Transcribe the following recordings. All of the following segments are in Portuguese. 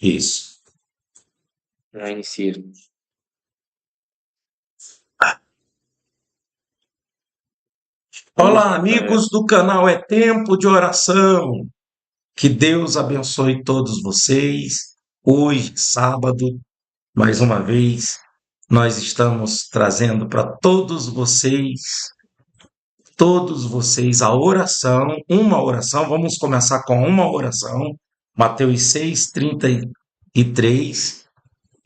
Isso. Já inicia. Vamos, Olá, amigos do canal É Tempo de Oração. Que Deus abençoe todos vocês. Hoje, sábado, mais uma vez, nós estamos trazendo para todos vocês, a oração, uma oração. Vamos começar com uma oração, Mateus 6:33,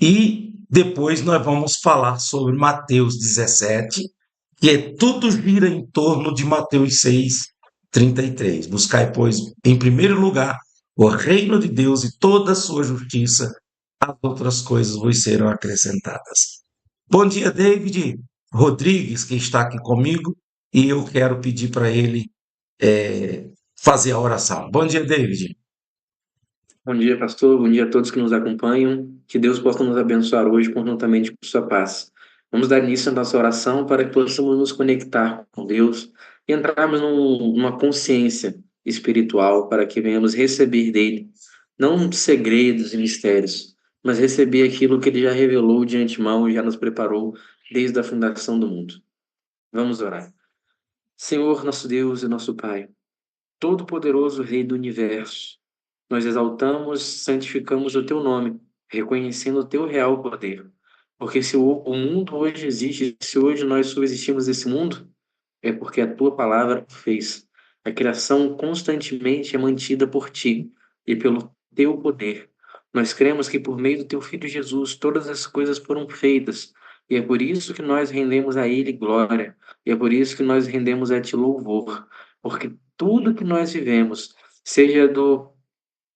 e depois nós vamos falar sobre Mateus 17, que é tudo gira em torno de Mateus 6:33. Buscai, pois, em primeiro lugar, o reino de Deus e toda a sua justiça, as outras coisas vos serão acrescentadas. Bom dia, David Rodrigues, que está aqui comigo, e eu quero pedir para ele fazer a oração. Bom dia, David. bom dia, pastor. Bom dia a todos que nos acompanham. Que Deus possa nos abençoar hoje conjuntamente com sua paz. Vamos dar início à nossa oração para que possamos nos conectar com Deus e entrarmos numa consciência espiritual para que venhamos receber dele, não segredos e mistérios, mas receber aquilo que ele já revelou de antemão e já nos preparou desde a fundação do mundo. Vamos orar. Senhor, nosso Deus e nosso Pai, Todo-Poderoso Rei do Universo, nós exaltamos, santificamos o teu nome, reconhecendo o teu real poder. Porque se o mundo hoje existe, se hoje nós subsistimos nesse mundo, é porque a tua palavra o fez. A criação constantemente é mantida por ti e pelo teu poder. Nós cremos que por meio do teu filho Jesus todas as coisas foram feitas, e é por isso que nós rendemos a ele glória, e é por isso que nós rendemos a ti louvor, porque tudo que nós vivemos, seja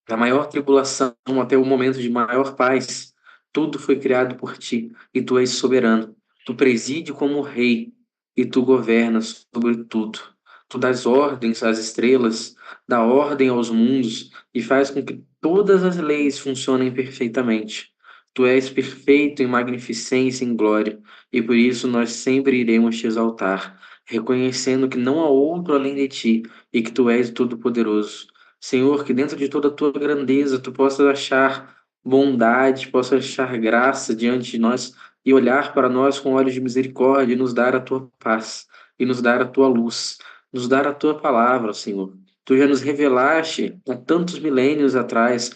da maior tribulação até o momento de maior paz, tudo foi criado por ti, e tu és soberano. Tu preside como rei, e tu governas sobre tudo. Tu dás ordens às estrelas, dá ordem aos mundos, e faz com que todas as leis funcionem perfeitamente. Tu és perfeito em magnificência e em glória, e por isso nós sempre iremos te exaltar, reconhecendo que não há outro além de ti, e que tu és o Todo-Poderoso. Senhor, que dentro de toda a tua grandeza tu possas achar bondade, possas achar graça diante de nós e olhar para nós com olhos de misericórdia e nos dar a tua paz, e nos dar a tua luz, nos dar a tua palavra, Senhor. Tu já nos revelaste há tantos milênios atrás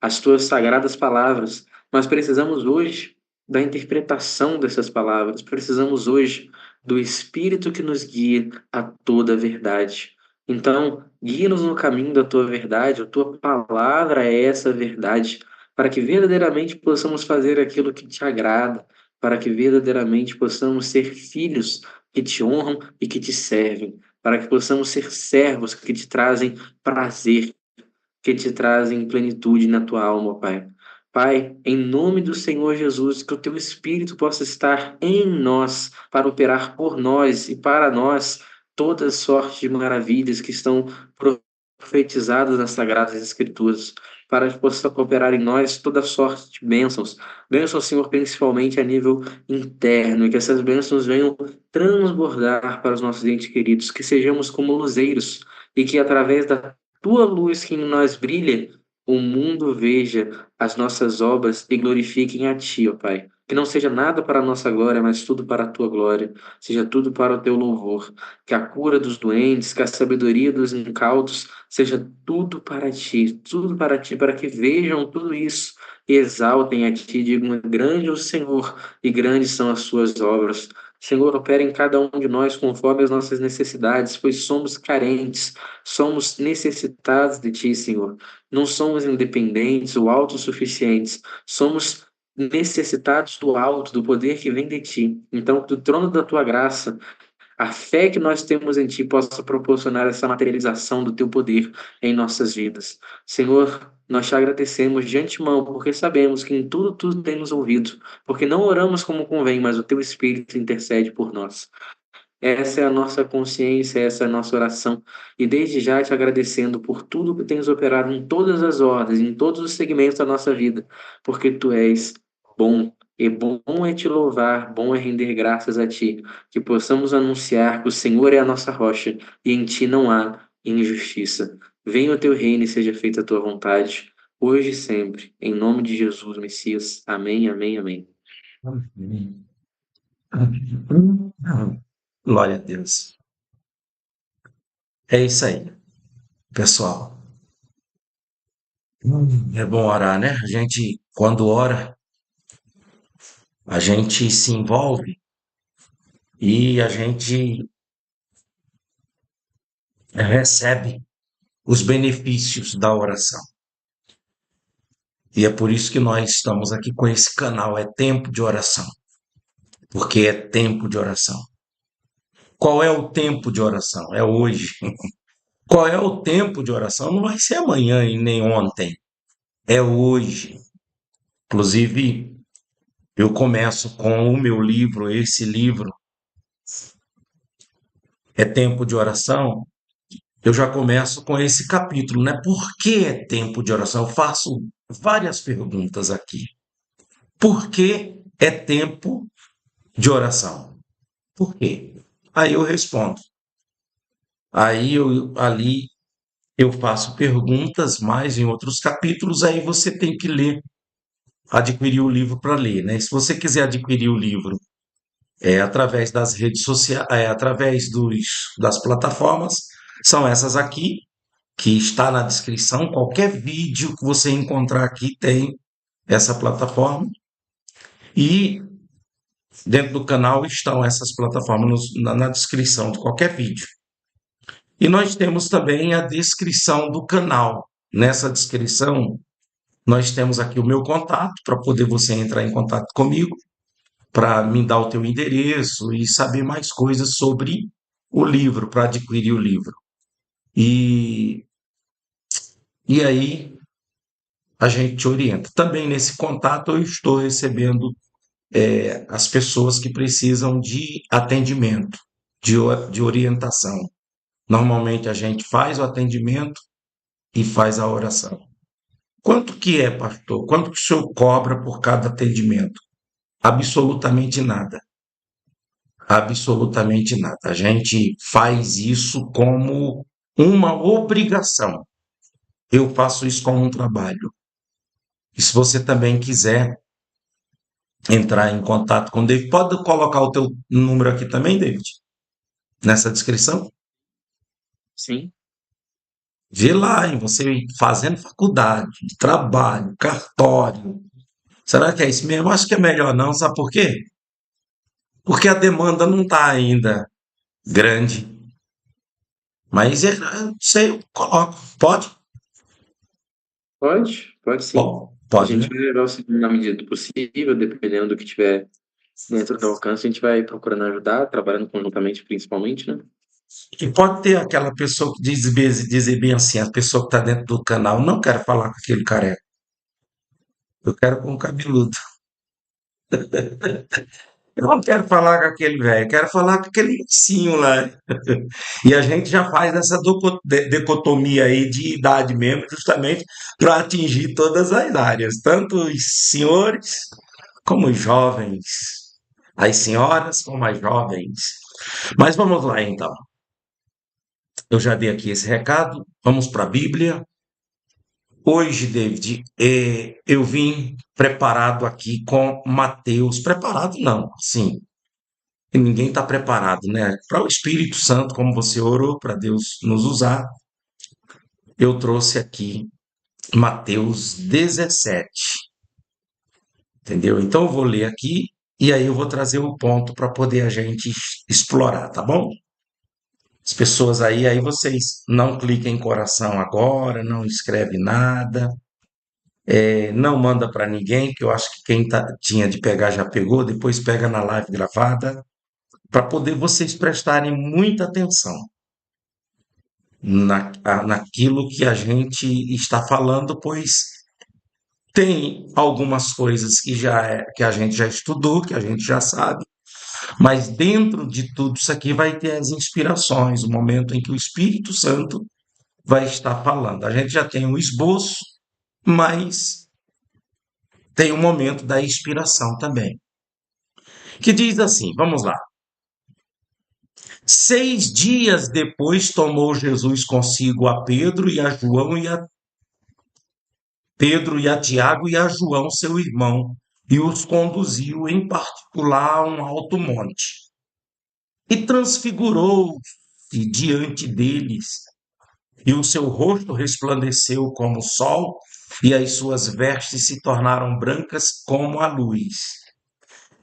as tuas sagradas palavras, mas precisamos hoje da interpretação dessas palavras, precisamos hoje do Espírito que nos guia a toda a verdade. Então, guia-nos no caminho da tua verdade, a tua palavra é essa verdade, para que verdadeiramente possamos fazer aquilo que te agrada, para que verdadeiramente possamos ser filhos que te honram e que te servem, para que possamos ser servos que te trazem prazer, que te trazem plenitude na tua alma, Pai. Pai, em nome do Senhor Jesus, que o teu Espírito possa estar em nós, para operar por nós e para nós toda sorte de maravilhas que estão profetizadas nas Sagradas Escrituras, para que possa operar em nós toda sorte de bênçãos. Bênçãos, Senhor, principalmente a nível interno, e que essas bênçãos venham transbordar para os nossos entes queridos, que sejamos como luzeiros, e que através da tua luz que em nós brilha, o mundo veja as nossas obras e glorifiquem a ti, ó Pai. Que não seja nada para a nossa glória, mas tudo para a tua glória, seja tudo para o teu louvor. Que a cura dos doentes, que a sabedoria dos incautos, seja tudo para ti, para que vejam tudo isso e exaltem a ti, digam: grande é o Senhor e grandes são as suas obras. Senhor, opera em cada um de nós conforme as nossas necessidades, pois somos carentes. Somos necessitados de Ti, Senhor. Não somos independentes ou autossuficientes. Somos necessitados do alto, do poder que vem de Ti. Então, do trono da Tua graça, a fé que nós temos em Ti possa proporcionar essa materialização do Teu poder em nossas vidas. Senhor, nós te agradecemos de antemão, porque sabemos que em tudo Tu tem nos ouvido, porque não oramos como convém, mas o Teu Espírito intercede por nós. Essa é a nossa consciência, essa é a nossa oração. E desde já te agradecendo por tudo que tens operado em todas as ordens, em todos os segmentos da nossa vida, porque tu és bom. E bom é te louvar, bom é render graças a ti, que possamos anunciar que o Senhor é a nossa rocha e em ti não há injustiça. Venha o teu reino e seja feita a tua vontade, hoje e sempre. Em nome de Jesus, Messias. Amém, amém, amém. Glória a Deus. É isso aí, pessoal. É bom orar, né? A gente, quando ora, a gente se envolve e a gente recebe os benefícios da oração. E é por isso que nós estamos aqui com esse canal, é Tempo de Oração, porque é tempo de oração. Qual é o tempo de oração? É hoje. Qual é o tempo de oração? Não vai ser amanhã e nem ontem, é hoje. Inclusive, eu começo com o meu livro, esse livro, É Tempo de Oração. Eu já começo com esse capítulo, né? Por que é tempo de oração? Eu faço várias perguntas aqui. Por que é tempo de oração? Por quê? Aí eu respondo. Ali eu faço perguntas mais em outros capítulos, aí você tem que ler, adquirir o livro para ler, né? Se você quiser adquirir o livro através das redes sociais, através das plataformas, são essas aqui, que está na descrição. Qualquer vídeo que você encontrar aqui tem essa plataforma. E dentro do canal estão essas plataformas na descrição de qualquer vídeo. E nós temos também a descrição do canal. Nessa descrição, nós temos aqui o meu contato, para poder você entrar em contato comigo, para me dar o teu endereço e saber mais coisas sobre o livro, para adquirir o livro. E, e aí a gente te orienta. Também nesse contato eu estou recebendo as pessoas que precisam de atendimento, de orientação. Normalmente a gente faz o atendimento e faz a oração. Quanto que é, pastor? Quanto que o senhor cobra por cada atendimento? Absolutamente nada. Absolutamente nada. A gente faz isso como uma obrigação. Eu faço isso como um trabalho. E se você também quiser entrar em contato com o David, pode colocar o teu número aqui também, David, nessa descrição? Sim, Vê lá, hein, você fazendo faculdade, trabalho, cartório. Será que é isso mesmo? Acho que é melhor não, sabe por quê? Porque a demanda não está ainda grande. Mas eu sei, eu coloco. Pode? pode sim. A Pode, gente né? vai levar o segundo na medida do possível, dependendo do que tiver dentro do alcance, a gente vai procurando ajudar, trabalhando conjuntamente, principalmente, né? E pode ter aquela pessoa que dizer bem assim, a pessoa que está dentro do canal, não quero falar com aquele careca, eu quero com o cabeludo. Eu não quero falar com aquele velho, eu quero falar com aquele mocinho lá. E a gente já faz essa dicotomia aí de idade mesmo, justamente para atingir todas as áreas, tanto os senhores como os jovens, as senhoras como as jovens. Mas vamos lá então. Eu já dei aqui esse recado, vamos para a Bíblia. Hoje, David, eu vim preparado aqui com Mateus. Preparado não, sim. Ninguém está preparado, né? Para o Espírito Santo, como você orou, para Deus nos usar, eu trouxe aqui Mateus 17, entendeu? Então eu vou ler aqui e aí eu vou trazer o ponto para poder a gente explorar, tá bom? As pessoas aí vocês não cliquem em coração agora, não escreve nada, não manda para ninguém, que eu acho que quem tinha de pegar já pegou, depois pega na live gravada, para poder vocês prestarem muita atenção naquilo que a gente está falando, pois tem algumas coisas que a gente já estudou, que a gente já sabe, mas dentro de tudo isso aqui vai ter as inspirações, o momento em que o Espírito Santo vai estar falando. A gente já tem um esboço, mas tem o momento da inspiração também. Que diz assim, vamos lá. 6 dias depois tomou Jesus consigo a Pedro e a João Pedro e a Tiago e a João, seu irmão, e os conduziu em particular a um alto monte. E transfigurou-se diante deles, e o seu rosto resplandeceu como o sol, e as suas vestes se tornaram brancas como a luz.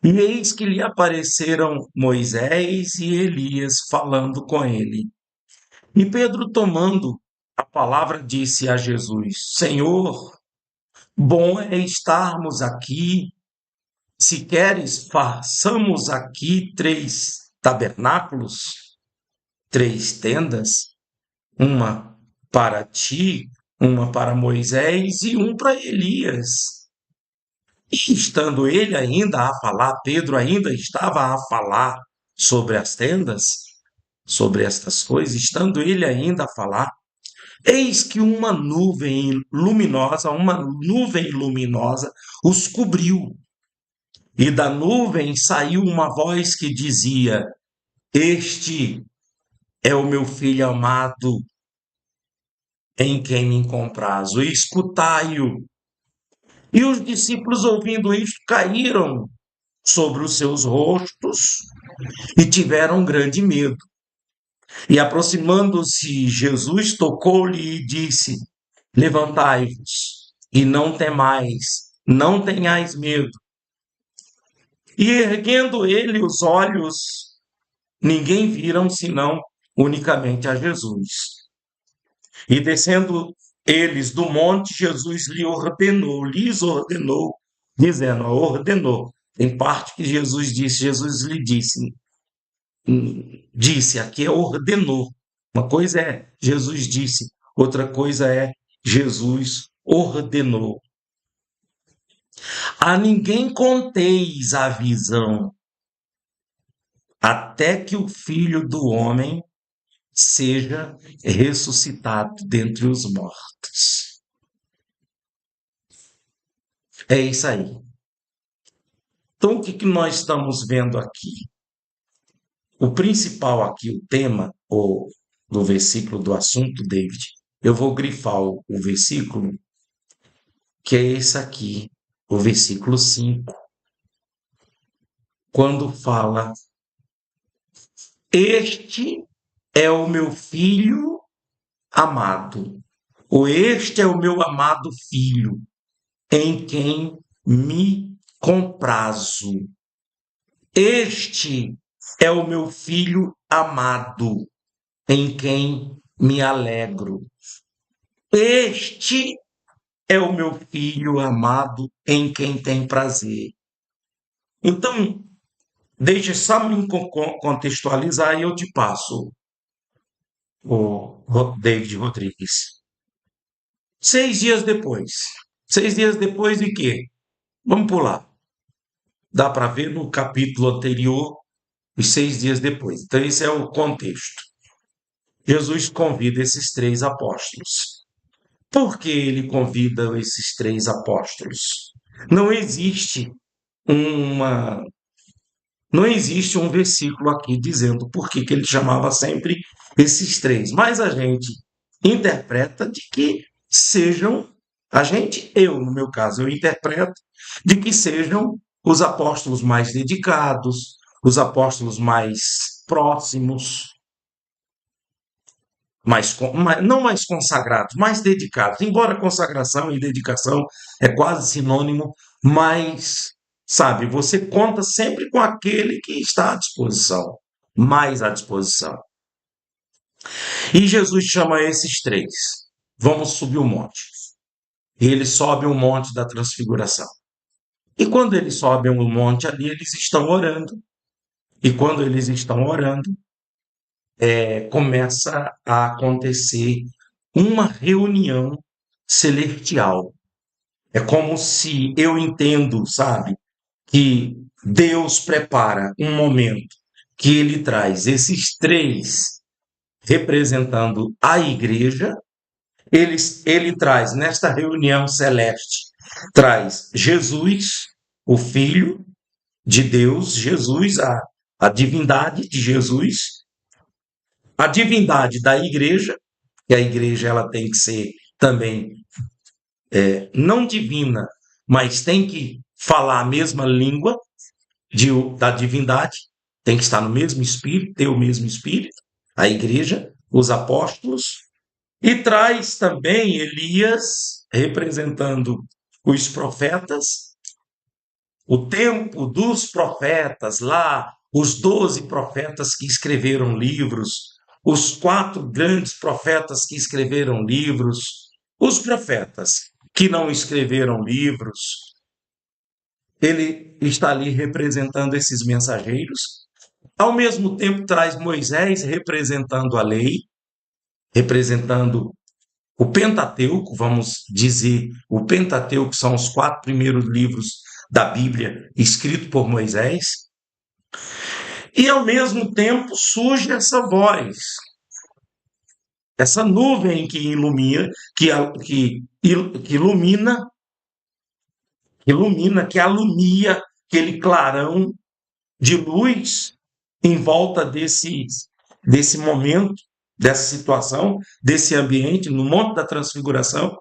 E eis que lhe apareceram Moisés e Elias falando com ele. E Pedro, tomando a palavra, disse a Jesus: Senhor, bom é estarmos aqui. Se queres, façamos aqui 3 tabernáculos, 3 tendas, uma para ti, uma para Moisés e um para Elias. E estando ele ainda a falar, Pedro ainda estava a falar sobre as tendas, sobre estas coisas, estando ele ainda a falar, eis que uma nuvem luminosa os cobriu. E da nuvem saiu uma voz que dizia: Este é o meu filho amado, em quem me comprazo, escutai-o. E os discípulos, ouvindo isto, caíram sobre os seus rostos e tiveram grande medo. E aproximando-se, Jesus tocou-lhe e disse: Levantai-vos e não temais, não tenhais medo. E erguendo ele os olhos, ninguém viram senão unicamente a Jesus. E descendo eles do monte, Jesus lhes ordenou, dizendo, ordenou. Tem parte que Jesus lhe disse, aqui é ordenou. Uma coisa é Jesus disse, outra coisa é Jesus ordenou. A ninguém conteis a visão, até que o Filho do Homem seja ressuscitado dentre os mortos. É isso aí. Então, o que nós estamos vendo aqui? O principal aqui, o tema do versículo do assunto, David, eu vou grifar o versículo, que é esse aqui, o versículo 5, quando fala: Este é o meu filho amado, ou este é o meu amado filho, em quem me comprazo. Este é o meu filho amado, em quem me alegro. Este é o meu filho amado, em quem tem prazer. Então, deixa só me contextualizar e eu te passo, o David Rodrigues. 6 dias depois. 6 dias depois de quê? Vamos pular. Dá para ver no capítulo anterior, os 6 dias depois. Então, esse é o contexto. Jesus convida esses 3 apóstolos. Por que ele convida esses 3 apóstolos? Não existe não existe um versículo aqui dizendo por que ele chamava sempre esses 3, mas a gente interpreta de que sejam, eu no meu caso, eu interpreto de que sejam os apóstolos mais dedicados, os apóstolos mais próximos, não mais consagrados, mais dedicados. Embora consagração e dedicação é quase sinônimo, mas, sabe, você conta sempre com aquele que está à disposição, mais à disposição. E Jesus chama esses 3. Vamos subir o monte. E eles sobem o monte da transfiguração. E quando eles sobem o monte ali, eles estão orando. E quando eles estão orando, começa a acontecer uma reunião celestial. É como se eu entendo, sabe, que Deus prepara um momento que ele traz esses 3 representando a igreja, ele traz nesta reunião celeste, traz Jesus, o Filho de Deus, Jesus, a divindade de Jesus, a divindade da igreja, que a igreja ela tem que ser também não divina, mas tem que falar a mesma língua da divindade, tem que estar no mesmo espírito, ter o mesmo espírito, a igreja, os apóstolos, e traz também Elias representando os profetas, o tempo dos profetas lá, os 12 profetas que escreveram livros, os 4 grandes profetas que escreveram livros, os profetas que não escreveram livros. Ele está ali representando esses mensageiros. Ao mesmo tempo, traz Moisés representando a lei, representando o Pentateuco, vamos dizer, o Pentateuco são os 4 primeiros livros da Bíblia escritos por Moisés. E, ao mesmo tempo, surge essa voz, essa nuvem que ilumina, que ilumina, que alumia aquele clarão de luz em volta desse momento, dessa situação, desse ambiente, no Monte da Transfiguração,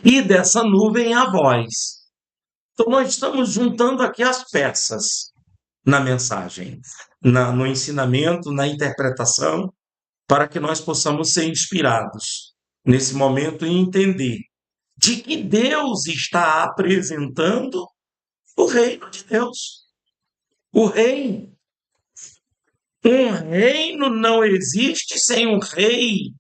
e dessa nuvem a voz. Então, nós estamos juntando aqui as peças na mensagem, no ensinamento, na interpretação, para que nós possamos ser inspirados nesse momento e entender de que Deus está apresentando o reino de Deus. O reino. Um reino não existe sem um rei.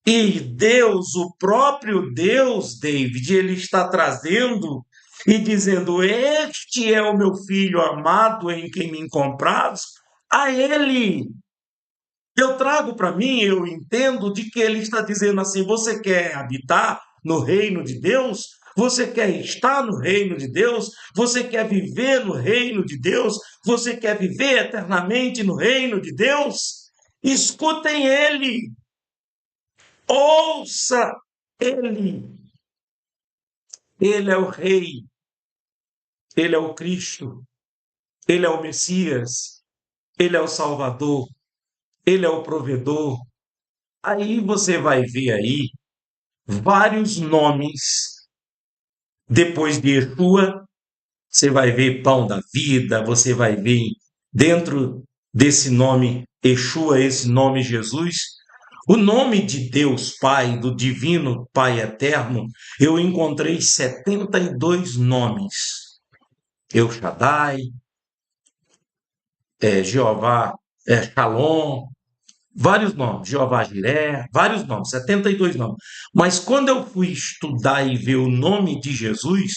E Deus, o próprio Deus, David, ele está trazendo e dizendo: este é o meu filho amado em quem me comprazo, a ele. Eu trago para mim, eu entendo de que ele está dizendo assim: você quer habitar no reino de Deus? Você quer estar no reino de Deus? Você quer viver no reino de Deus? Você quer viver eternamente no reino de Deus? Escutem ele. Ouça ele. Ele é o rei. Ele é o Cristo. Ele é o Messias. Ele é o Salvador. Ele é o provedor. Aí você vai ver aí vários nomes. Depois de Yeshua, você vai ver Pão da Vida, você vai ver dentro desse nome Yeshua, esse nome Jesus, o nome de Deus Pai, do Divino Pai Eterno, eu encontrei 72 nomes. El Shaddai, Jeová, Shalom, vários nomes, Jeová Jiré, vários nomes, 72 nomes. Mas quando eu fui estudar e ver o nome de Jesus,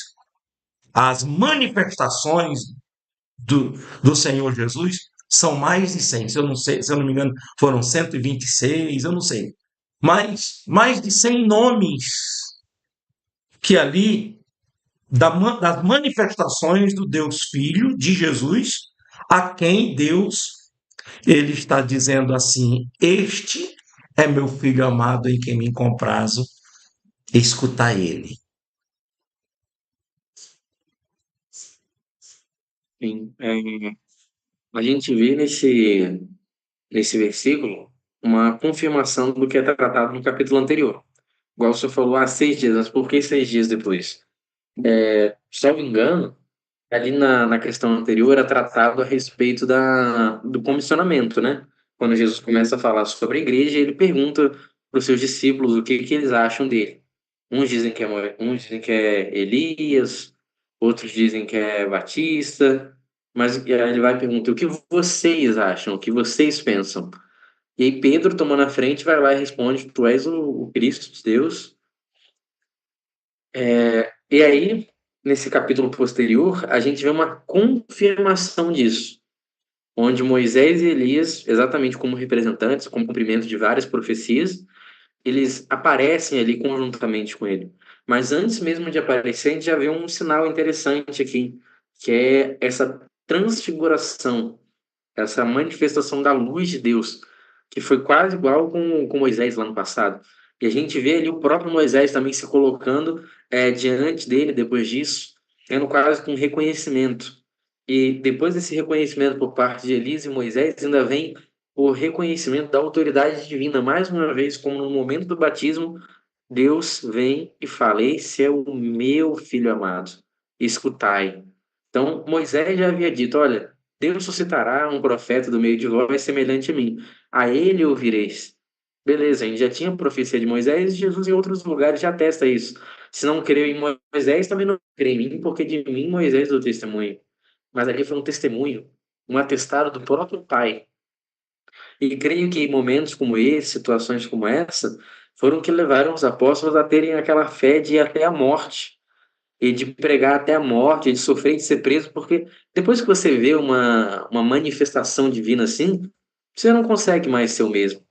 as manifestações do Senhor Jesus são mais de 100. Se eu não sei, se eu não me engano, foram 126, eu não sei. Mas mais de 100 nomes que ali, das manifestações do Deus Filho, de Jesus, a quem Deus, ele está dizendo assim: este é meu filho amado em quem me comprazo, escuta ele. Sim, a gente vê nesse versículo uma confirmação do que é tratado no capítulo anterior. Igual você falou, 6 dias, mas por que 6 dias depois? Se não me engano, ali na questão anterior era tratado a respeito do comissionamento, né? Quando Jesus começa a falar sobre a igreja, ele pergunta para os seus discípulos o que eles acham dele. Uns dizem que é Elias, outros dizem que é Batista, mas aí ele vai perguntar o que vocês acham, o que vocês pensam. E aí Pedro, tomando a frente, vai lá e responde: tu és o Cristo de Deus. E aí, nesse capítulo posterior, a gente vê uma confirmação disso, onde Moisés e Elias, exatamente como representantes, como cumprimento de várias profecias, eles aparecem ali conjuntamente com ele. Mas antes mesmo de aparecer, a gente já vê um sinal interessante aqui, que é essa transfiguração, essa manifestação da luz de Deus, que foi quase igual com Moisés lá no passado. E a gente vê ali o próprio Moisés também se colocando diante dele depois disso, tendo quase que um reconhecimento. E depois desse reconhecimento por parte de Elias e Moisés, ainda vem o reconhecimento da autoridade divina, mais uma vez, como no momento do batismo, Deus vem e fala: Esse é o meu filho amado, escutai. Então, Moisés já havia dito: Olha, Deus suscitará um profeta do meio de vós semelhante a mim, a ele ouvireis. Beleza, a gente já tinha a profecia de Moisés e Jesus em outros lugares já atesta isso. Se não creu em Moisés, também não crê em mim, porque de mim Moisés deu testemunho. Mas ali foi um testemunho, um atestado do próprio Pai. E creio que momentos como esse, situações como essa, foram que levaram os apóstolos a terem aquela fé de ir até a morte, e de pregar até a morte, de sofrer e de ser preso, porque depois que você vê uma manifestação divina assim, você não consegue mais ser o mesmo,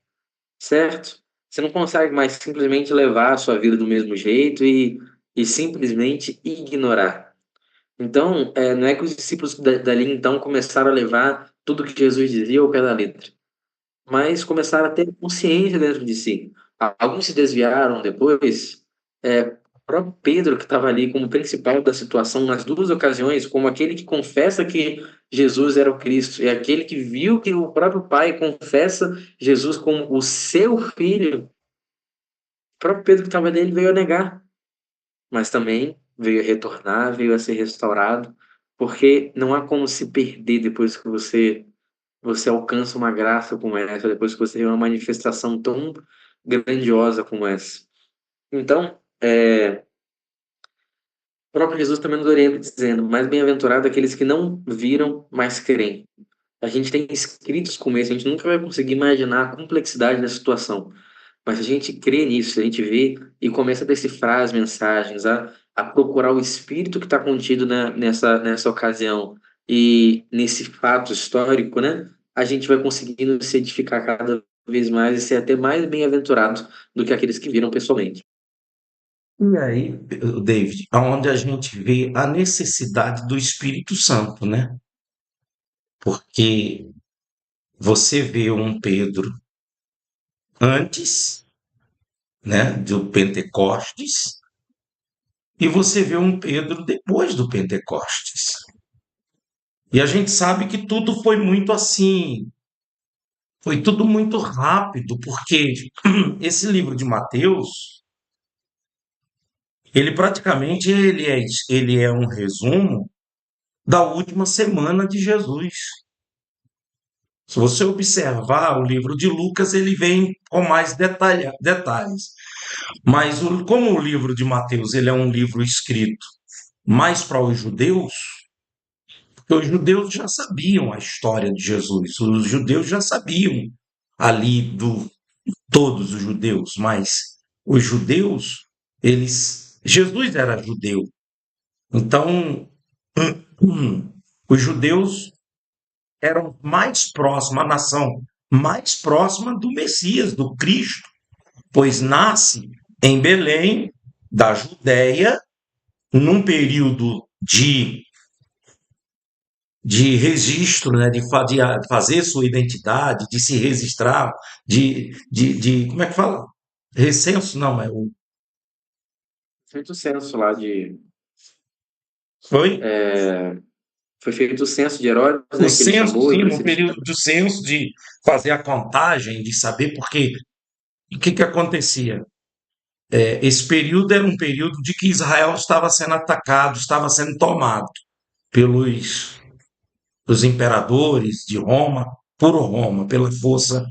certo? Você não consegue mais simplesmente levar a sua vida do mesmo jeito e simplesmente ignorar. Então, não é que os discípulos dali então começaram a levar tudo que Jesus dizia ao pé da letra, mas começaram a ter consciência dentro de si. Alguns se desviaram depois. O próprio Pedro, que estava ali como principal da situação nas duas ocasiões, como aquele que confessa que Jesus era o Cristo, e aquele que viu que o próprio Pai confessa Jesus como o seu filho, o próprio Pedro que estava nele veio a negar, mas também veio a retornar, veio a ser restaurado, porque não há como se perder depois que você alcança uma graça como essa, depois que você tem uma manifestação tão grandiosa como essa. Então, o próprio Jesus também nos orienta dizendo: mais bem-aventurado aqueles que não viram, mas creem. A gente tem escritos como esse, a gente nunca vai conseguir imaginar a complexidade da situação. Mas se a gente crê nisso, se a gente vê e começa a decifrar as mensagens, a procurar o espírito que está contido nessa ocasião e nesse fato histórico, né? A gente vai conseguindo se edificar cada vez mais e ser até mais bem-aventurado do que aqueles que viram pessoalmente. E aí, David, aonde a gente vê a necessidade do Espírito Santo, né? Porque você vê um Pedro antes, né, do Pentecostes, e você vê um Pedro depois do Pentecostes. E a gente sabe que tudo foi muito assim, foi tudo muito rápido, porque esse livro de Mateus, ele praticamente ele é um resumo da última semana de Jesus. Se você observar o livro de Lucas, ele vem com mais detalhes. Mas como o livro de Mateus ele é um livro escrito mais para os judeus, porque os judeus já sabiam a história de Jesus, os judeus já sabiam ali do todos os judeus, mas os judeus, Jesus era judeu, então os judeus eram mais próximos, a nação mais próxima do Messias, do Cristo, pois nasce em Belém, da Judéia, num período de registro, né, de fazer sua identidade, de se registrar, como é que fala? Recenso, não, é o. Feito o censo lá de. Foi? Foi feito o censo de Herodes, O né, que ele censo, chamou e sim, no precedeu. período do censo, de fazer a contagem, de saber porque. O que acontecia? Esse período era um período de que Israel estava sendo atacado, estava sendo tomado pelos os imperadores de Roma, por Roma, pela força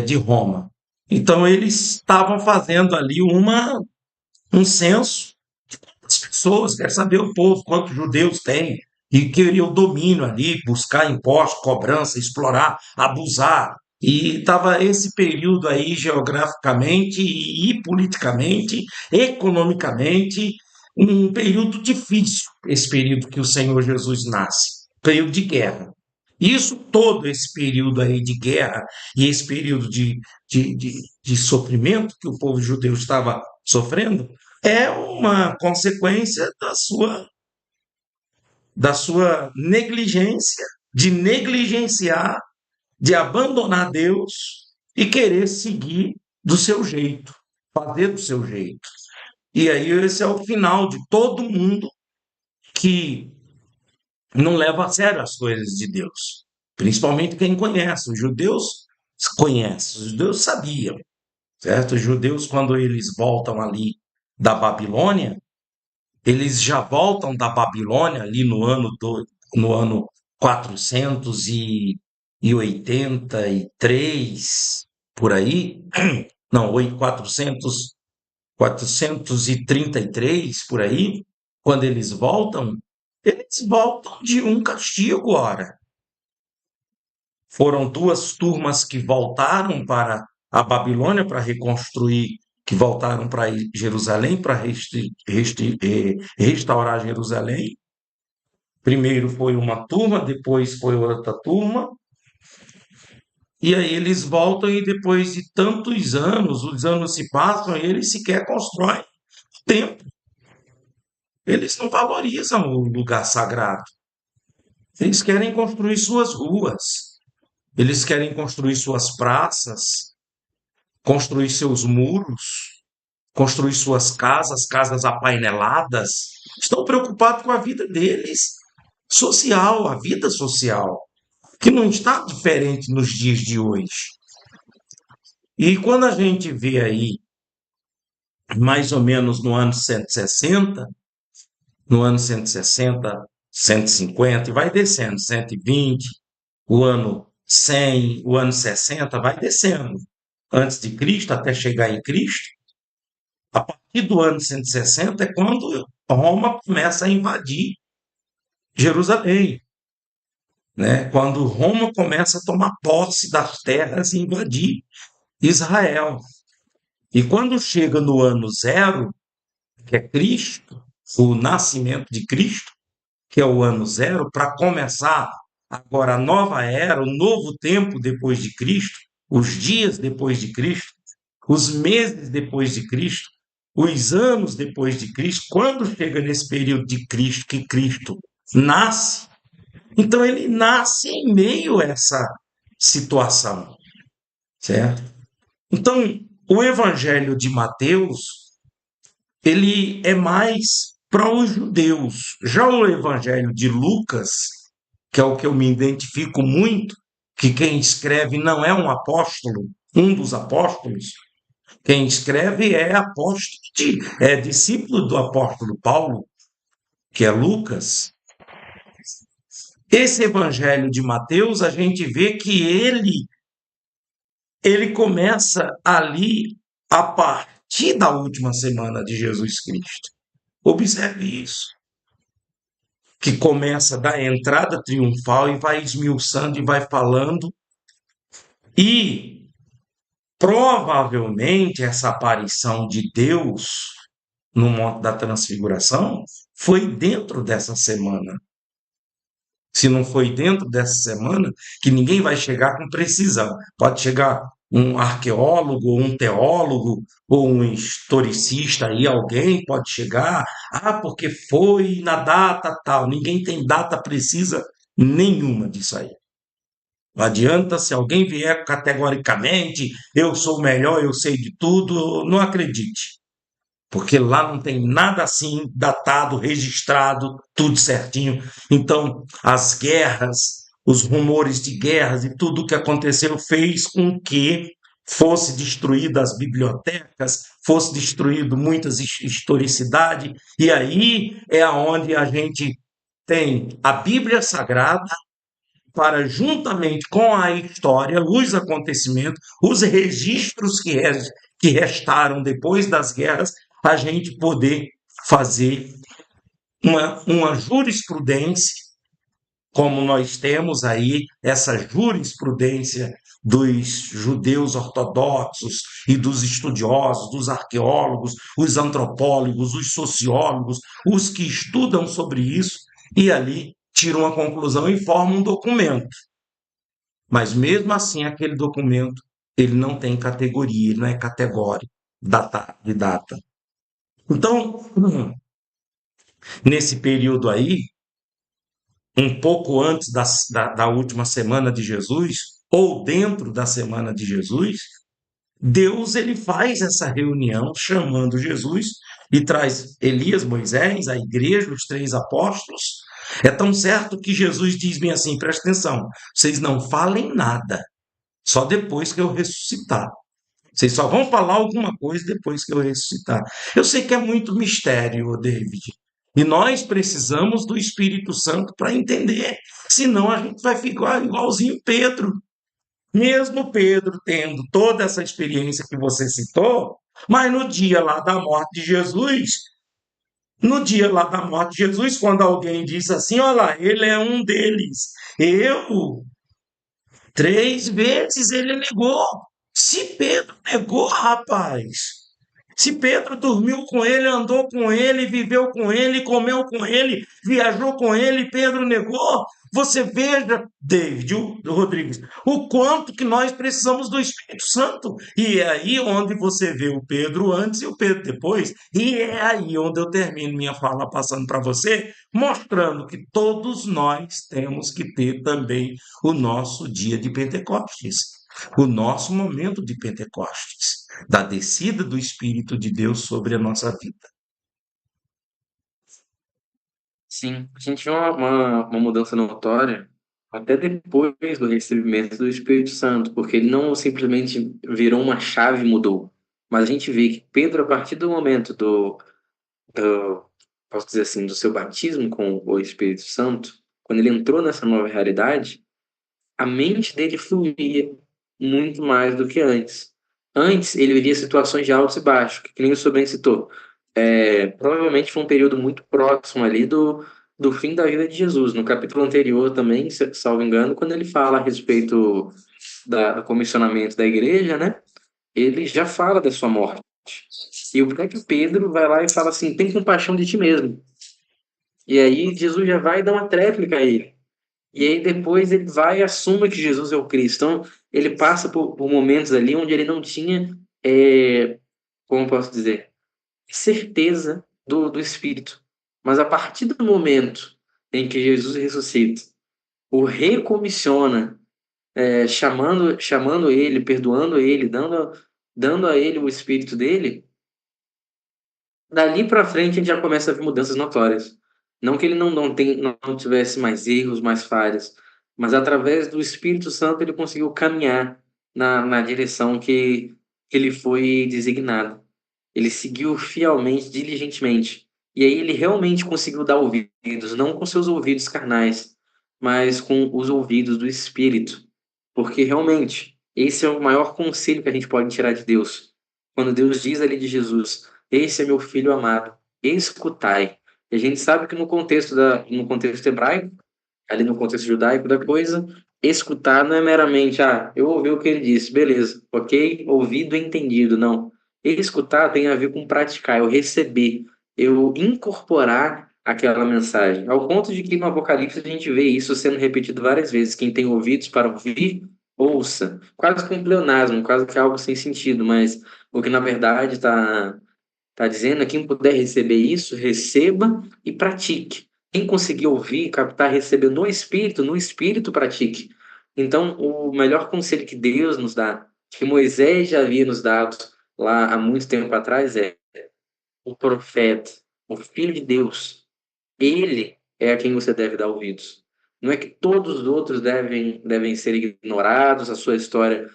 de Roma. Então, eles estavam fazendo ali um censo das pessoas, quer saber o povo, quantos judeus tem, e queria o domínio ali, buscar impostos, cobrança, explorar, abusar. E estava esse período aí geograficamente e politicamente, economicamente, um período difícil, esse período que o Senhor Jesus nasce, período de guerra. Isso, todo esse período aí de guerra e esse período de, de, de sofrimento que o povo judeu estava sofrendo, é uma consequência da sua negligência, de negligenciar, de abandonar Deus e querer seguir do seu jeito, fazer do seu jeito. E aí esse é o final de todo mundo que não leva a sério as coisas de Deus. Principalmente quem conhece. Os judeus conhecem, os judeus sabiam. certo? Os judeus, quando eles voltam ali da Babilônia, eles já voltam da Babilônia ali no ano 483 por aí, não, 433 por aí, quando eles voltam de um castigo, ora. Foram duas turmas que voltaram para a Babilônia para reconstruir, que voltaram para Jerusalém para restaurar Jerusalém. Primeiro foi uma turma, depois foi outra turma, e aí eles voltam e depois de tantos anos, os anos se passam e eles sequer constroem o templo. Eles não valorizam o lugar sagrado. Eles querem construir suas ruas, eles querem construir suas praças, construir seus muros, construir suas casas, casas apaineladas. Estão preocupados com a vida deles, social, a vida social, que não está diferente nos dias de hoje. E quando a gente vê aí, mais ou menos no ano 160, no ano 160, 150, e vai descendo, 120, o ano 100, o ano 60, vai descendo. Antes de Cristo, até chegar em Cristo, a partir do ano 160 é quando Roma começa a invadir Jerusalém, né? Quando Roma começa a tomar posse das terras e invadir Israel. E quando chega no ano zero, que é Cristo, o nascimento de Cristo, que é o ano zero, para começar agora a nova era, o novo tempo depois de Cristo, os dias depois de Cristo, os meses depois de Cristo, os anos depois de Cristo, quando chega nesse período de Cristo, que Cristo nasce, então ele nasce em meio a essa situação, certo? Então, o Evangelho de Mateus, ele é mais para os judeus. Já o Evangelho de Lucas, que é o que eu me identifico muito, que quem escreve não é um apóstolo, um dos apóstolos, quem escreve é discípulo do apóstolo Paulo, que é Lucas. Esse evangelho de Mateus, a gente vê que ele começa ali a partir da última semana de Jesus Cristo. Observe isso. Que começa da entrada triunfal e vai esmiuçando e vai falando. E provavelmente essa aparição de Deus no Monte da Transfiguração foi dentro dessa semana. Se não foi dentro dessa semana, que ninguém vai chegar com precisão. Pode chegar um arqueólogo, ou um teólogo, ou um historicista aí, alguém pode chegar, porque foi na data tal. Ninguém tem data precisa nenhuma disso aí. Não adianta se alguém vier categoricamente, eu sou o melhor, eu sei de tudo, não acredite. Porque lá não tem nada assim datado, registrado, tudo certinho. Então, as guerras, os rumores de guerras e tudo o que aconteceu fez com que fosse destruída as bibliotecas, fosse destruído muitas historicidades, e aí é onde a gente tem a Bíblia Sagrada para, juntamente com a história, os acontecimentos, os registros que restaram depois das guerras, a gente poder fazer uma jurisprudência, como nós temos aí essa jurisprudência dos judeus ortodoxos e dos estudiosos, dos arqueólogos, os antropólogos, os sociólogos, os que estudam sobre isso e ali tiram uma conclusão e formam um documento. Mas mesmo assim, aquele documento, ele não tem categoria, ele não é categórico de data. Então, nesse período aí, um pouco antes da última semana de Jesus, ou dentro da semana de Jesus, Deus ele faz essa reunião chamando Jesus e traz Elias, Moisés, a igreja, os três apóstolos. É tão certo que Jesus diz bem assim, presta atenção, vocês não falem nada, só depois que eu ressuscitar. Vocês só vão falar alguma coisa depois que eu ressuscitar. Eu sei que é muito mistério, David. E nós precisamos do Espírito Santo para entender. Senão a gente vai ficar igualzinho Pedro. Mesmo Pedro tendo toda essa experiência que você citou, mas no dia lá da morte de Jesus, no dia lá da morte de Jesus, quando alguém disse assim: olha lá, ele é um deles. Eu, 3 vezes ele negou. Se Pedro negou, rapaz. Se Pedro dormiu com ele, andou com ele, viveu com ele, comeu com ele, viajou com ele, Pedro negou. Você veja, David, o Rodrigues, o quanto que nós precisamos do Espírito Santo. E é aí onde você vê o Pedro antes e o Pedro depois. E é aí onde eu termino minha fala passando para você, mostrando que todos nós temos que ter também o nosso dia de Pentecostes, o nosso momento de Pentecostes, da descida do Espírito de Deus sobre a nossa vida. Sim, a gente vê uma mudança notória até depois do recebimento do Espírito Santo, porque ele não simplesmente virou uma chave e mudou, mas a gente vê que Pedro, a partir do momento do, posso dizer assim, do seu batismo com o Espírito Santo, quando ele entrou nessa nova realidade, a mente dele fluía muito mais do que antes. Antes, ele vivia situações de altos e baixos, que nem o senhor bem citou. Provavelmente foi um período muito próximo ali do fim da vida de Jesus. No capítulo anterior também, salvo engano, quando ele fala a respeito do comissionamento da igreja, né? Ele já fala da sua morte. E o próprio Pedro vai lá e fala assim: tem compaixão de ti mesmo. E aí Jesus já vai dar uma tréplica a ele. E aí depois ele vai e assume que Jesus é o Cristo. Então, ele passa por momentos ali onde ele não tinha, como eu posso dizer, certeza do Espírito. Mas a partir do momento em que Jesus ressuscita, o recomissiona, chamando ele, perdoando ele, dando a ele o Espírito dele, dali para frente a gente já começa a ver mudanças notórias. Não que ele não tivesse mais erros, mais falhas, mas através do Espírito Santo ele conseguiu caminhar na direção que ele foi designado. Ele seguiu fielmente, diligentemente. E aí ele realmente conseguiu dar ouvidos, não com seus ouvidos carnais, mas com os ouvidos do Espírito. Porque realmente, esse é o maior conselho que a gente pode tirar de Deus. Quando Deus diz ali de Jesus: esse é meu filho amado, escutai. E a gente sabe que no contexto hebraico, ali no contexto judaico da coisa, escutar não é meramente, eu ouvi o que ele disse, beleza, ok, ouvido, entendido, não. Escutar tem a ver com praticar, eu receber, eu incorporar aquela mensagem. Ao ponto de que no Apocalipse a gente vê isso sendo repetido várias vezes. Quem tem ouvidos para ouvir, ouça. Quase que um pleonasmo, quase que algo sem sentido, mas o que na verdade está dizendo é: quem puder receber isso, receba e pratique. Quem conseguir ouvir, captar, receber no Espírito pratique. Então, o melhor conselho que Deus nos dá, que Moisés já havia nos dado lá há muito tempo atrás, é: o profeta, o Filho de Deus, ele é a quem você deve dar ouvidos. Não é que todos os outros devem ser ignorados, a sua história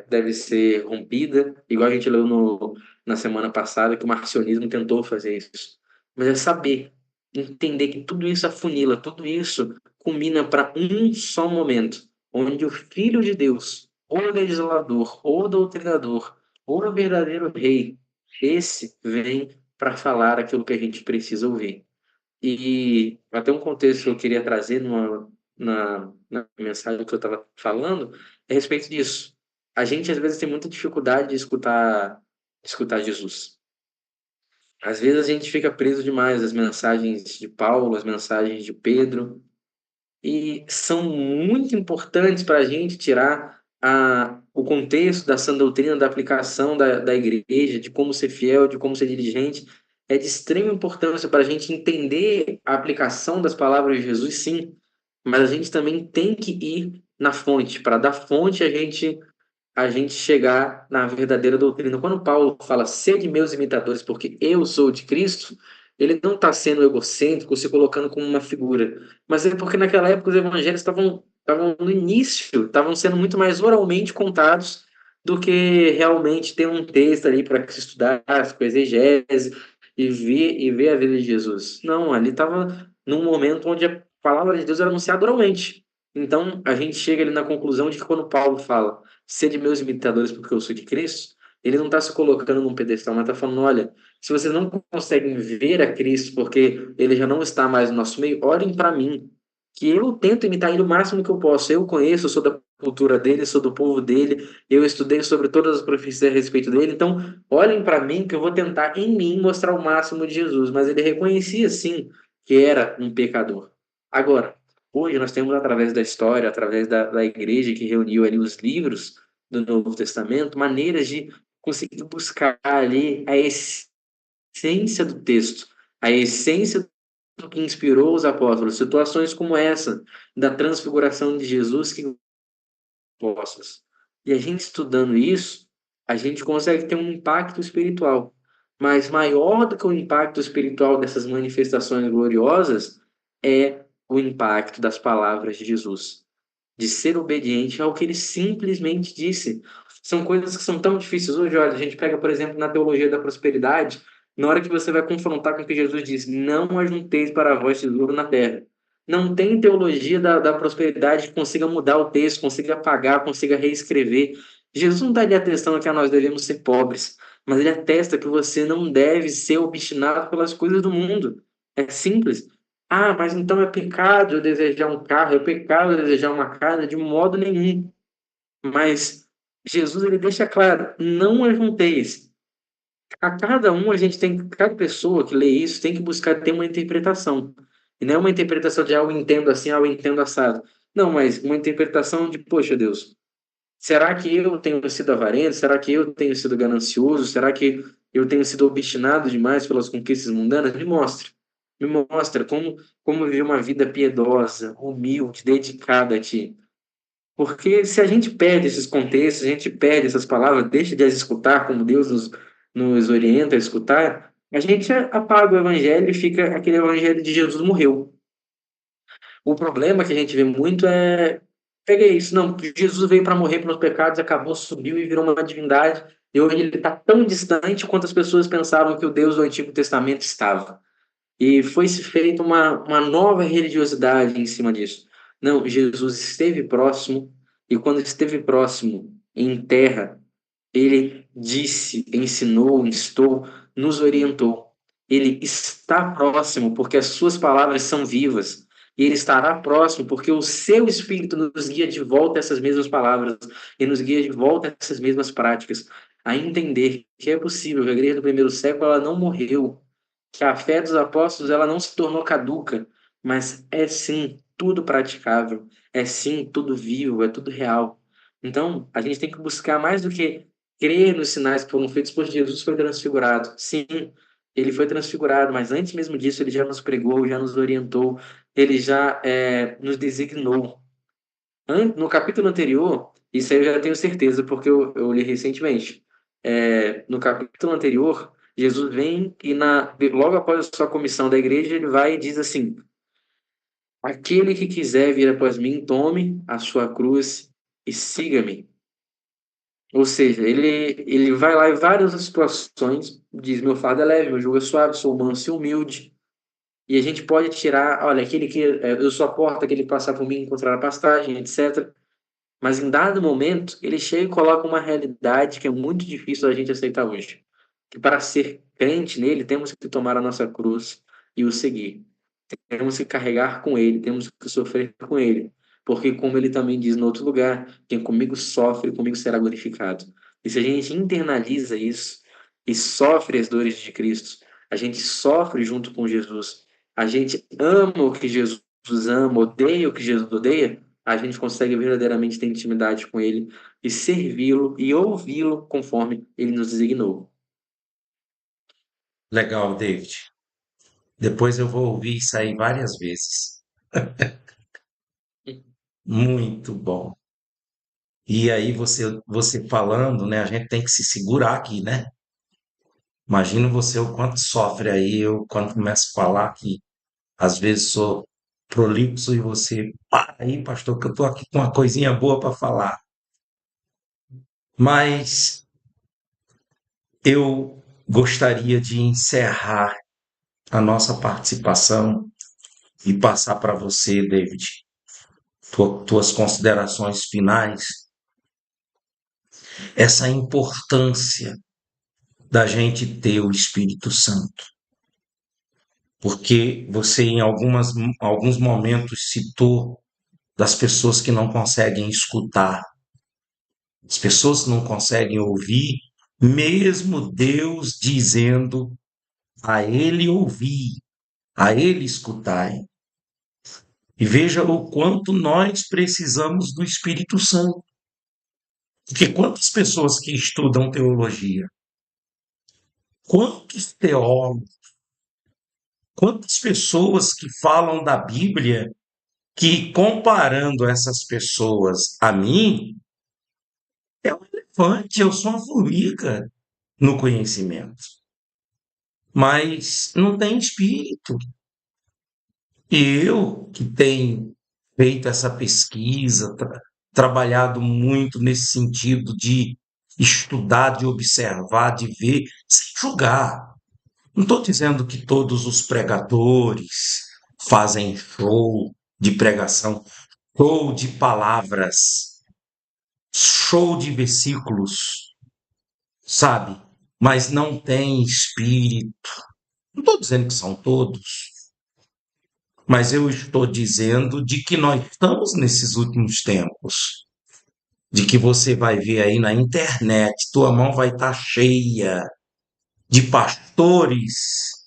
deve ser rompida, igual a gente leu na semana passada, que o marcionismo tentou fazer isso. Mas é saber, entender que tudo isso afunila, tudo isso culmina para um só momento, onde o Filho de Deus, o legislador, o doutrinador, o verdadeiro rei, esse vem para falar aquilo que a gente precisa ouvir. E até um contexto que eu queria trazer na mensagem que eu estava falando é a respeito disso. A gente às vezes tem muita dificuldade de escutar Jesus. Às vezes a gente fica preso demais às mensagens de Paulo, às mensagens de Pedro, e são muito importantes para a gente tirar o contexto da sã doutrina, da aplicação da igreja, de como ser fiel, de como ser diligente. É de extrema importância para a gente entender a aplicação das palavras de Jesus, sim, mas a gente também tem que ir na fonte, para da fonte a gente chegar na verdadeira doutrina. Quando Paulo fala: sede meus imitadores, porque eu sou de Cristo, ele não está sendo egocêntrico, se colocando como uma figura, mas é porque naquela época os evangelhos estavam no início, estavam sendo muito mais oralmente contados do que realmente ter um texto ali para se estudar, com exegese e ver a vida de Jesus. Não, ali estava num momento onde a palavra de Deus era anunciada oralmente. Então, a gente chega ali na conclusão de que quando Paulo fala, sede meus imitadores porque eu sou de Cristo, ele não está se colocando num pedestal, mas está falando, olha, se vocês não conseguem ver a Cristo porque ele já não está mais no nosso meio, olhem para mim, que eu tento imitar ele o máximo que eu posso. Eu conheço, eu sou da cultura dele, sou do povo dele, eu estudei sobre todas as profecias a respeito dele, então olhem para mim que eu vou tentar em mim mostrar o máximo de Jesus, mas ele reconhecia sim que era um pecador. Agora, hoje nós temos através da história, através da igreja que reuniu ali os livros do Novo Testamento, maneiras de conseguir buscar ali a essência do texto, a essência do que inspirou os apóstolos, situações como essa da transfiguração de Jesus que postas. E a gente estudando isso, a gente consegue ter um impacto espiritual. Mas maior do que o impacto espiritual dessas manifestações gloriosas é o impacto das palavras de Jesus, de ser obediente ao que ele simplesmente disse. São coisas que são tão difíceis hoje. Olha, a gente pega, por exemplo, na teologia da prosperidade, na hora que você vai confrontar com o que Jesus diz, não ajunteis para vós tesouro na terra. Não tem teologia da prosperidade que consiga mudar o texto, consiga apagar, consiga reescrever. Jesus não está ali atestando que nós devemos ser pobres, mas ele atesta que você não deve ser obstinado pelas coisas do mundo. É simples. Ah, mas então é pecado eu desejar um carro, é pecado eu desejar uma casa, de modo nenhum. Mas Jesus ele deixa claro, não ajunteis. A cada um, a gente tem, cada pessoa que lê isso tem que buscar ter uma interpretação. E não é uma interpretação de, eu entendo assim, eu entendo assado. Não, mas uma interpretação de, poxa, Deus, será que eu tenho sido avarento? Será que eu tenho sido ganancioso? Será que eu tenho sido obstinado demais pelas conquistas mundanas? Me mostre. Me mostra como viver uma vida piedosa, humilde, dedicada a ti. Porque se a gente perde esses contextos, a gente perde essas palavras, deixa de as escutar como Deus nos orienta a escutar, a gente apaga o evangelho e fica aquele evangelho de Jesus morreu. O problema que a gente vê muito é. Peguei isso, não, Jesus veio para morrer pelos pecados, acabou, subiu e virou uma divindade, e hoje ele está tão distante quanto as pessoas pensavam que o Deus do Antigo Testamento estava. E foi-se feita uma nova religiosidade em cima disso. Não, Jesus esteve próximo, e quando esteve próximo em terra, ele disse, ensinou, instou, nos orientou. Ele está próximo porque as suas palavras são vivas. E ele estará próximo porque o seu Espírito nos guia de volta a essas mesmas palavras e nos guia de volta a essas mesmas práticas. A entender que é possível, que a igreja do primeiro século ela não morreu, que a fé dos apóstolos ela não se tornou caduca, mas é sim tudo praticável, é sim tudo vivo, é tudo real. Então, a gente tem que buscar mais do que crer nos sinais que foram feitos, pois Jesus foi transfigurado. Sim, ele foi transfigurado, mas antes mesmo disso, ele já nos pregou, já nos orientou, ele já nos designou. No capítulo anterior, isso aí eu já tenho certeza, porque eu li recentemente. No capítulo anterior, Jesus vem e logo após a sua comissão da igreja, ele vai e diz assim: aquele que quiser vir após mim, tome a sua cruz e siga-me. Ou seja, ele vai lá em várias situações, diz: meu fardo é leve, meu jugo é suave, sou manso e humilde. E a gente pode tirar, olha, aquele que eu sou a porta, aquele que passar por mim encontrará pastagem, etc. Mas em dado momento, ele chega e coloca uma realidade que é muito difícil da gente aceitar hoje. Que para ser crente nele, temos que tomar a nossa cruz e o seguir. Temos que carregar com ele, temos que sofrer com ele. Porque, como ele também diz no outro lugar, quem comigo sofre, comigo será glorificado. E se a gente internaliza isso e sofre as dores de Cristo, a gente sofre junto com Jesus, a gente ama o que Jesus ama, odeia o que Jesus odeia, a gente consegue verdadeiramente ter intimidade com ele e servi-lo e ouvi-lo conforme ele nos designou. Legal, David. Depois eu vou ouvir isso aí várias vezes. Muito bom. E aí você falando, né? A gente tem que se segurar aqui, né? Imagino você o quanto sofre aí, eu quando começo a falar que às vezes sou prolixo e você, para aí, pastor, que eu tô aqui com uma coisinha boa para falar. Mas eu gostaria de encerrar a nossa participação e passar para você, David, tuas considerações finais, essa importância da gente ter o Espírito Santo. Porque você, em alguns momentos, citou das pessoas que não conseguem escutar, as pessoas que não conseguem ouvir, mesmo Deus dizendo a ele ouvir, a ele escutar. E veja o quanto nós precisamos do Espírito Santo. Porque quantas pessoas que estudam teologia, quantos teólogos, quantas pessoas que falam da Bíblia, que comparando essas pessoas a mim, é um elefante, eu sou uma formiga no conhecimento. Mas não tem espírito. E eu, que tenho feito essa pesquisa, trabalhado muito nesse sentido de estudar, de observar, de ver, sem julgar. Não estou dizendo que todos os pregadores fazem show de pregação, show de palavras, show de versículos, sabe? Mas não tem espírito. Não estou dizendo que são todos, mas eu estou dizendo de que nós estamos nesses últimos tempos, de que você vai ver aí na internet, tua mão vai estar cheia de pastores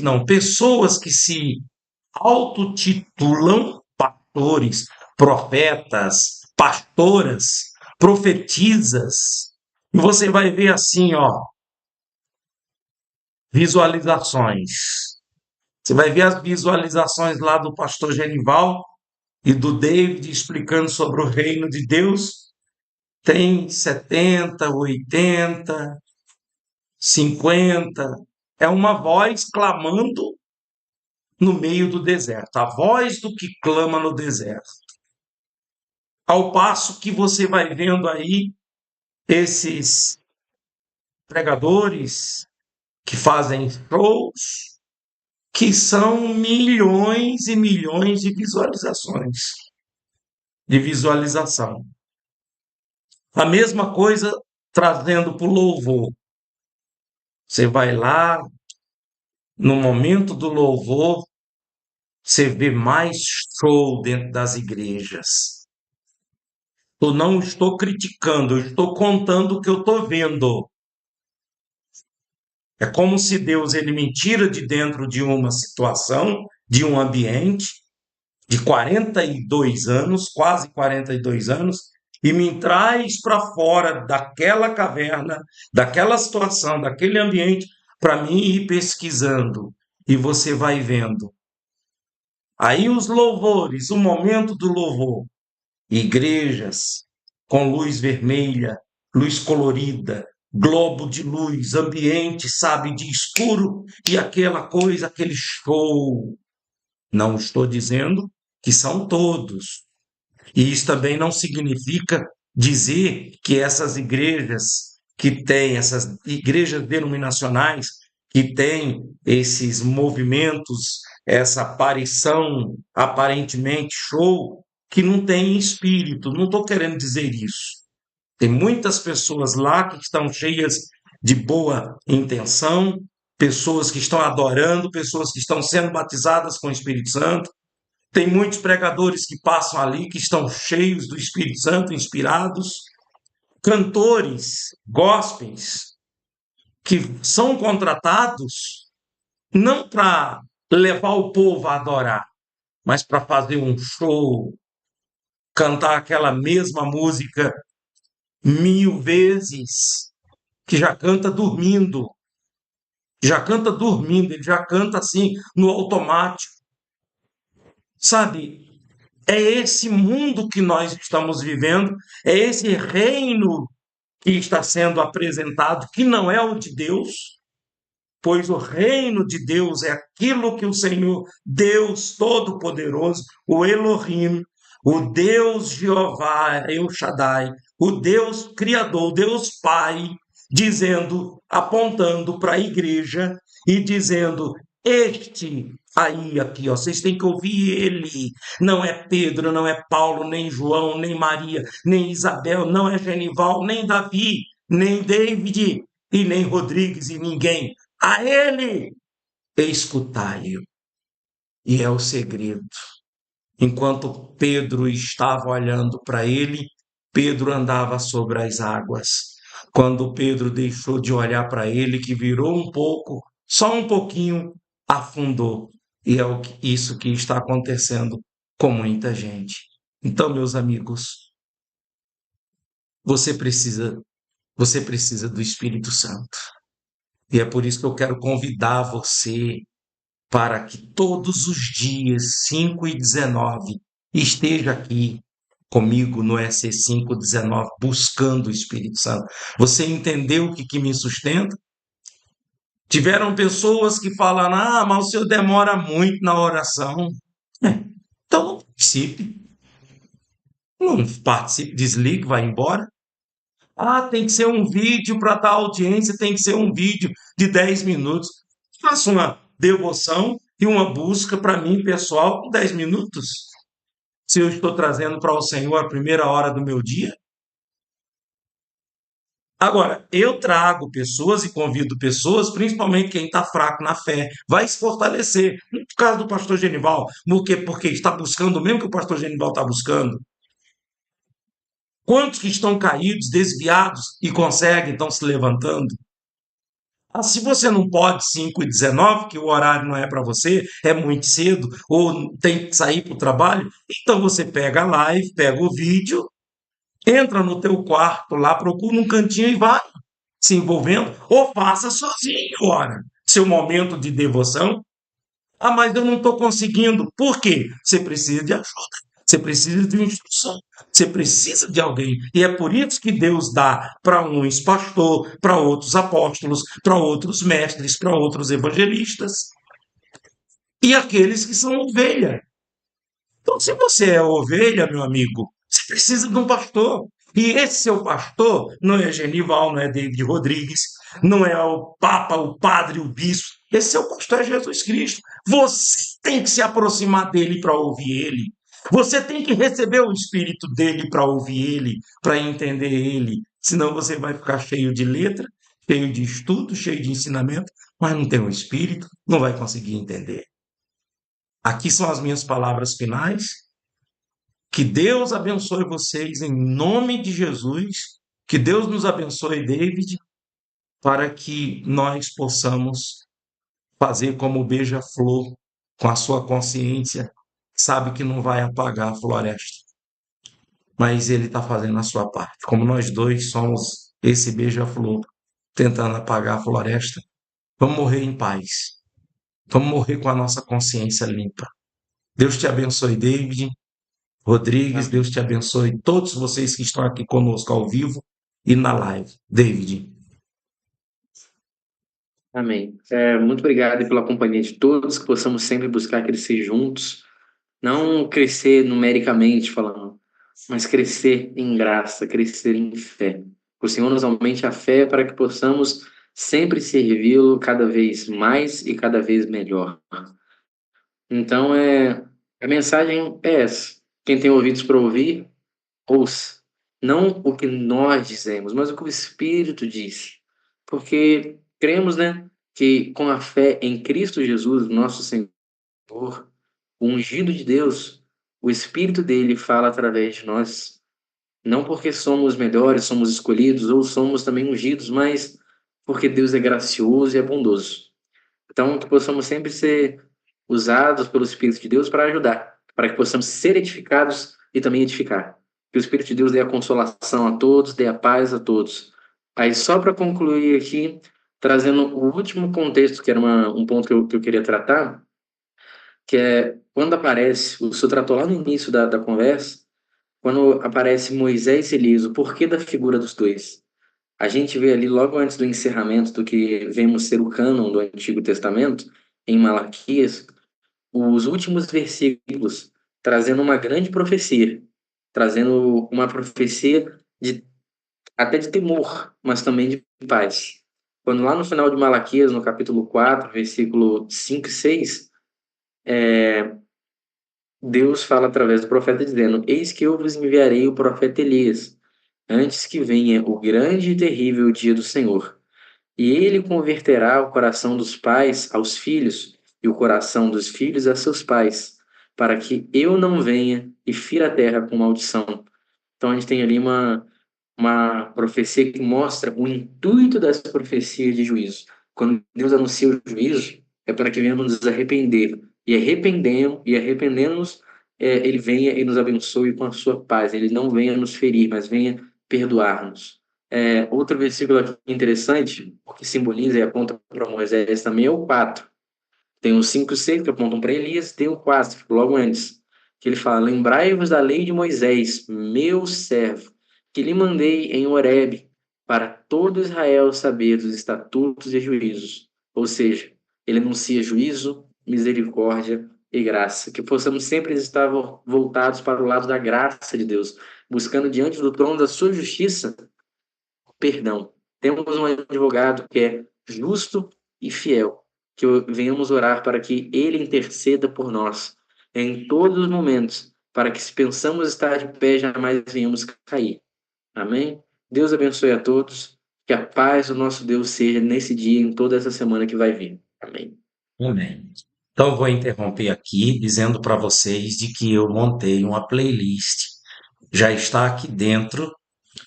não, pessoas que se autotitulam pastores, profetas, pastoras, profetizas. E você vai ver assim, ó, visualizações. Você vai ver as visualizações lá do pastor Genival e do David explicando sobre o reino de Deus. Tem 70, 80, 50. É uma voz clamando no meio do deserto. A voz do que clama no deserto. Ao passo que você vai vendo aí esses pregadores que fazem shows que são milhões e milhões de visualizações, de visualização. A mesma coisa trazendo para o louvor. Você vai lá, no momento do louvor, você vê mais show dentro das igrejas. Eu não estou criticando, eu estou contando o que eu estou vendo. É como se Deus ele me tira de dentro de uma situação, de um ambiente de 42 anos, quase 42 anos, e me traz para fora daquela caverna, daquela situação, daquele ambiente, para mim ir pesquisando. E você vai vendo. Aí os louvores, o momento do louvor, igrejas com luz vermelha, luz colorida, globo de luz, ambiente, sabe, de escuro e aquela coisa, aquele show. Não estou dizendo que são todos. E isso também não significa dizer que essas igrejas que têm, essas igrejas denominacionais que têm esses movimentos, essa aparição aparentemente show, que não tem espírito. Não estou querendo dizer isso. Tem muitas pessoas lá que estão cheias de boa intenção, pessoas que estão adorando, pessoas que estão sendo batizadas com o Espírito Santo. Tem muitos pregadores que passam ali, que estão cheios do Espírito Santo, inspirados. Cantores, gospels, que são contratados não para levar o povo a adorar, mas para fazer um show, cantar aquela mesma música 1000 vezes, que já canta dormindo, ele já canta assim no automático. Sabe, é esse mundo que nós estamos vivendo, é esse reino que está sendo apresentado, que não é o de Deus, pois o reino de Deus é aquilo que o Senhor, Deus Todo-Poderoso, o Elohim, o Deus Jeová, El Shaddai, o Deus Criador, o Deus Pai, dizendo, apontando para a igreja e dizendo: este aí, aqui, ó, vocês têm que ouvir ele. Não é Pedro, não é Paulo, nem João, nem Maria, nem Isabel, não é Genival, nem Davi, nem David e nem Rodrigues e ninguém. A ele escutai-o. E é o segredo. Enquanto Pedro estava olhando para ele, Pedro andava sobre as águas. Quando Pedro deixou de olhar para ele, que virou um pouco, só um pouquinho, afundou. E é isso que está acontecendo com muita gente. Então, meus amigos, você precisa, você precisa do Espírito Santo. E é por isso que eu quero convidar você para que todos os dias, 5h19, esteja aqui comigo no EC519, buscando o Espírito Santo. Você entendeu o que me sustenta? Tiveram pessoas que falaram: ah, mas o senhor demora muito na oração. Então não participe. Não participe, desligue, vai embora. Ah, tem que ser um vídeo para dar audiência, tem que ser um vídeo de 10 minutos. Faça uma devoção e uma busca para mim, pessoal, com 10 minutos. Se eu estou trazendo para o Senhor a primeira hora do meu dia. Agora, eu trago pessoas e convido pessoas, principalmente quem está fraco na fé, vai se fortalecer. No caso do pastor Genival, porque está buscando o mesmo que o pastor Genival está buscando. Quantos que estão caídos, desviados e conseguem, estão se levantando? Ah, se você não pode 5h19, que o horário não é para você, é muito cedo, ou tem que sair para o trabalho, então você pega a live, pega o vídeo, entra no teu quarto lá, procura um cantinho e vai se envolvendo, ou faça sozinho, ora. Seu momento de devoção. Ah, mas eu não estou conseguindo. Por quê? Você precisa de ajuda. Você precisa de uma instrução. Você precisa de alguém. E é por isso que Deus dá para uns pastor, para outros apóstolos, para outros mestres, para outros evangelistas. E aqueles que são ovelha. Então, se você é ovelha, meu amigo, você precisa de um pastor. E esse seu pastor não é Genival, não é David Rodrigues, não é o Papa, o Padre, o Bispo. Esse seu pastor é Jesus Cristo. Você tem que se aproximar dele para ouvir ele. Você tem que receber o Espírito dele para ouvir ele, para entender ele. Senão você vai ficar cheio de letra, cheio de estudo, cheio de ensinamento, mas não tem o Espírito, não vai conseguir entender. Aqui são as minhas palavras finais. Que Deus abençoe vocês em nome de Jesus. Que Deus nos abençoe, David, para que nós possamos fazer como o beija-flor, com a sua consciência, sabe que não vai apagar a floresta, mas ele está fazendo a sua parte. Como nós dois somos esse beija-flor tentando apagar a floresta, vamos morrer em paz. Vamos morrer com a nossa consciência limpa. Deus te abençoe, David. Rodrigues, Amém. Deus te abençoe. Todos vocês que estão aqui conosco ao vivo e na live. David. Amém. Muito obrigado pela companhia de todos, que possamos sempre buscar crescer juntos, não crescer numericamente falando, mas crescer em graça, crescer em fé. Que o Senhor nos aumente a fé para que possamos sempre servi-lo cada vez mais e cada vez melhor. Então, a mensagem é essa. Quem tem ouvidos para ouvir, ouça. Não o que nós dizemos, mas o que o Espírito diz. Porque cremos, né, que com a fé em Cristo Jesus, nosso Senhor, o ungido de Deus, o Espírito dele fala através de nós. Não porque somos melhores, somos escolhidos ou somos também ungidos, mas porque Deus é gracioso e é bondoso. Então, que possamos sempre ser usados pelo Espírito de Deus para ajudar, para que possamos ser edificados e também edificar. Que o Espírito de Deus dê a consolação a todos, dê a paz a todos. Aí, só para concluir aqui, trazendo o último contexto, que era um ponto que eu queria tratar, que é quando aparece, o senhor tratou lá no início da conversa, quando aparece Moisés e Elias, o porquê da figura dos dois. A gente vê ali, logo antes do encerramento do que vemos ser o cânon do Antigo Testamento, em Malaquias, os últimos versículos trazendo uma grande profecia, trazendo uma profecia até de temor, mas também de paz. Quando lá no final de Malaquias, no capítulo 4, versículo 5 e 6, Deus fala através do profeta dizendo: Eis que eu vos enviarei o profeta Elias, antes que venha o grande e terrível dia do Senhor. E ele converterá o coração dos pais aos filhos, e o coração dos filhos a seus pais, para que eu não venha e fira a terra com maldição. Então a gente tem ali uma profecia que mostra o intuito dessa profecia de juízo. Quando Deus anuncia o juízo, é para que venhamos nos arrepender. Arrependendo-nos, Ele venha e nos abençoe com a sua paz. Ele não venha nos ferir, mas venha perdoar-nos. Outro versículo aqui interessante, que simboliza e aponta para Moisés também, é o 4. Tem os 5 e 6 que apontam para Elias, tem o 4, logo antes, que ele fala: Lembrai-vos da lei de Moisés, meu servo, que lhe mandei em Horebe, para todo Israel saber dos estatutos e juízos. Ou seja, ele anuncia juízo, misericórdia e graça. Que possamos sempre estar voltados para o lado da graça de Deus, buscando diante do trono da sua justiça perdão. Temos um advogado que é justo e fiel, que venhamos orar para que ele interceda por nós em todos os momentos, para que se pensamos estar de pé, jamais venhamos cair. Amém? Deus abençoe a todos, que a paz do nosso Deus seja nesse dia e em toda essa semana que vai vir. Amém. Amém. Então, eu vou interromper aqui dizendo para vocês de que eu montei uma playlist. Já está aqui dentro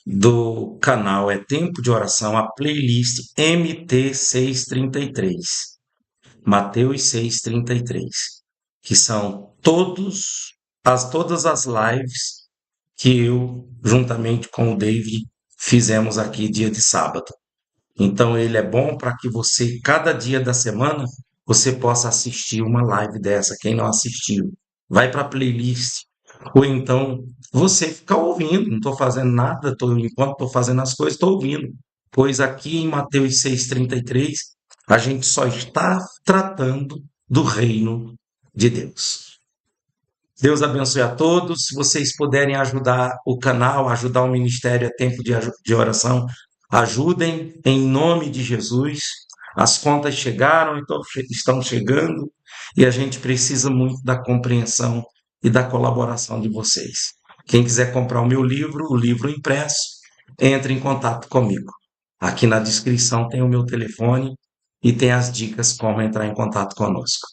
do canal É Tempo de Oração, a playlist MT633, Mateus 6:33, que são todas as lives que eu, juntamente com o David, fizemos aqui dia de sábado. Então ele é bom para que você, cada dia da semana, você possa assistir uma live dessa, quem não assistiu. Vai para a playlist. Ou então você fica ouvindo, não estou fazendo nada, enquanto estou fazendo as coisas, estou ouvindo. Pois aqui em Mateus 6:33, a gente só está tratando do reino de Deus. Deus abençoe a todos. Se vocês puderem ajudar o canal, ajudar o Ministério É Tempo de Oração, ajudem em nome de Jesus. As contas chegaram, então estão chegando, e a gente precisa muito da compreensão e da colaboração de vocês. Quem quiser comprar o meu livro, o livro impresso, entre em contato comigo. Aqui na descrição tem o meu telefone e tem as dicas como entrar em contato conosco.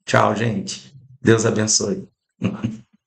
Tchau, gente. Deus abençoe.